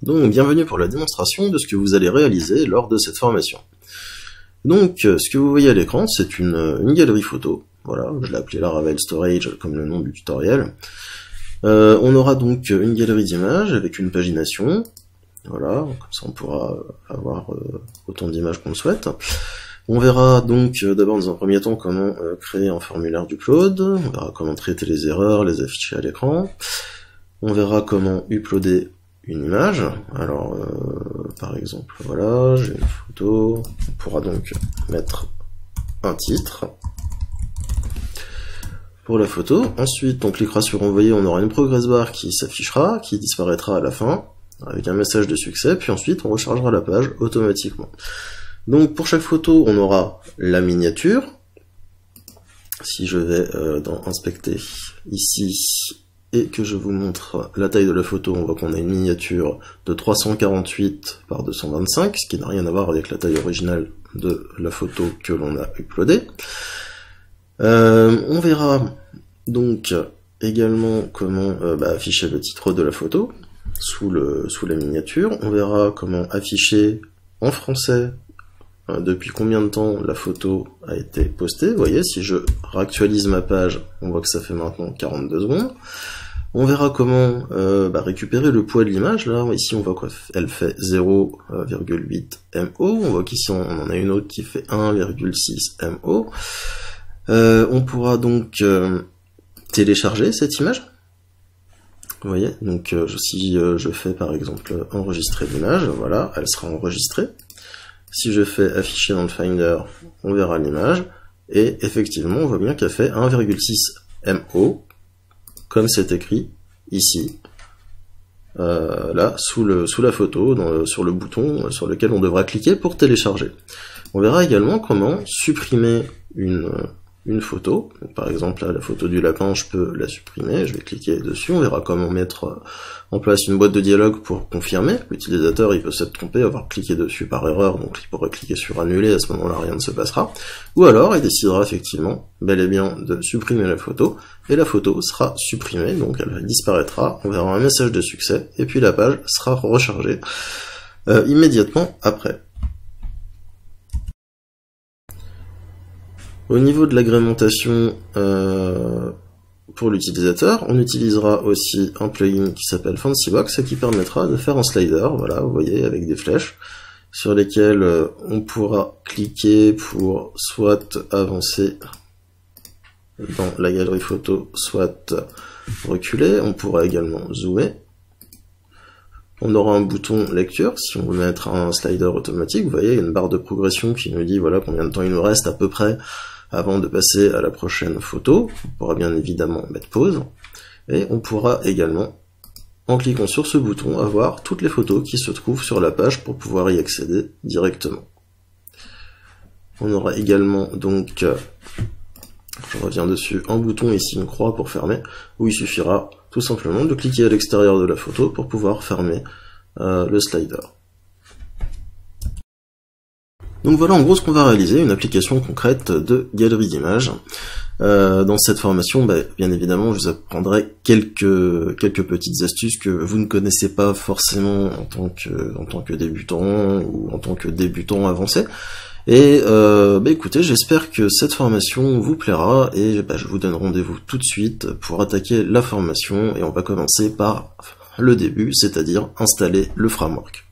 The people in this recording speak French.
Donc bienvenue pour la démonstration de ce que vous allez réaliser lors de cette formation. Donc ce que vous voyez à l'écran, c'est une galerie photo. Voilà, je l'ai appelée Laravel Storage comme le nom du tutoriel. On aura donc une galerie d'images avec une pagination. Voilà, comme ça on pourra avoir autant d'images qu'on le souhaite. On verra donc d'abord dans un premier temps comment créer un formulaire d'upload, on verra comment traiter les erreurs, les afficher à l'écran, on verra comment uploader une image. Alors par exemple voilà, j'ai une photo, on pourra donc mettre un titre pour la photo. Ensuite on cliquera sur envoyer, on aura une progress bar qui s'affichera, qui disparaîtra à la fin, avec un message de succès, puis ensuite on rechargera la page automatiquement. Donc pour chaque photo, on aura la miniature. Si je vais dans Inspecter ici et que je vous montre la taille de la photo, on voit qu'on a une miniature de 348 par 225, ce qui n'a rien à voir avec la taille originale de la photo que l'on a uploadée. On verra donc également comment afficher le titre de la photo sous la miniature. On verra comment afficher en français depuis combien de temps la photo a été postée. Vous voyez, si je réactualise ma page, on voit que ça fait maintenant 42 secondes. On verra comment récupérer le poids de l'image. Là, ici, on voit qu'elle fait 0,8 MO. On voit qu'ici, on en a une autre qui fait 1,6 MO. On pourra donc télécharger cette image. Vous voyez, donc si je fais par exemple enregistrer l'image, voilà, elle sera enregistrée. Si je fais afficher dans le Finder, on verra l'image, et effectivement, on voit bien qu'elle fait 1,6 MO, comme c'est écrit ici, là, sous la photo, sur le bouton sur lequel on devra cliquer pour télécharger. On verra également comment supprimer une photo. Donc, par exemple, là, la photo du lapin, je peux la supprimer, je vais cliquer dessus, on verra comment mettre en place une boîte de dialogue pour confirmer. L'utilisateur, il peut s'être trompé, avoir cliqué dessus par erreur, donc il pourra cliquer sur annuler, à ce moment-là, rien ne se passera. Ou alors, il décidera effectivement, bel et bien, de supprimer la photo, et la photo sera supprimée, donc elle disparaîtra, on verra un message de succès, et puis la page sera rechargée immédiatement après. Au niveau de l'agrémentation pour l'utilisateur, on utilisera aussi un plugin qui s'appelle Fancybox et qui permettra de faire un slider, voilà, vous voyez, avec des flèches, sur lesquelles on pourra cliquer pour soit avancer dans la galerie photo, soit reculer. On pourra également zoomer. On aura un bouton lecture, si on veut mettre un slider automatique, vous voyez, il y a une barre de progression qui nous dit voilà combien de temps il nous reste à peu près avant de passer à la prochaine photo. On pourra bien évidemment mettre pause, et on pourra également, en cliquant sur ce bouton, avoir toutes les photos qui se trouvent sur la page pour pouvoir y accéder directement. On aura également donc, je reviens dessus, un bouton ici, une croix pour fermer, où il suffira tout simplement de cliquer à l'extérieur de la photo pour pouvoir fermer le slider. Donc voilà en gros ce qu'on va réaliser, une application concrète de galerie d'images. Dans cette formation, bien évidemment, je vous apprendrai quelques petites astuces que vous ne connaissez pas forcément en tant que débutant ou en tant que débutant avancé. Et écoutez, j'espère que cette formation vous plaira, et je vous donne rendez-vous tout de suite pour attaquer la formation, et on va commencer par le début, c'est-à-dire installer le framework.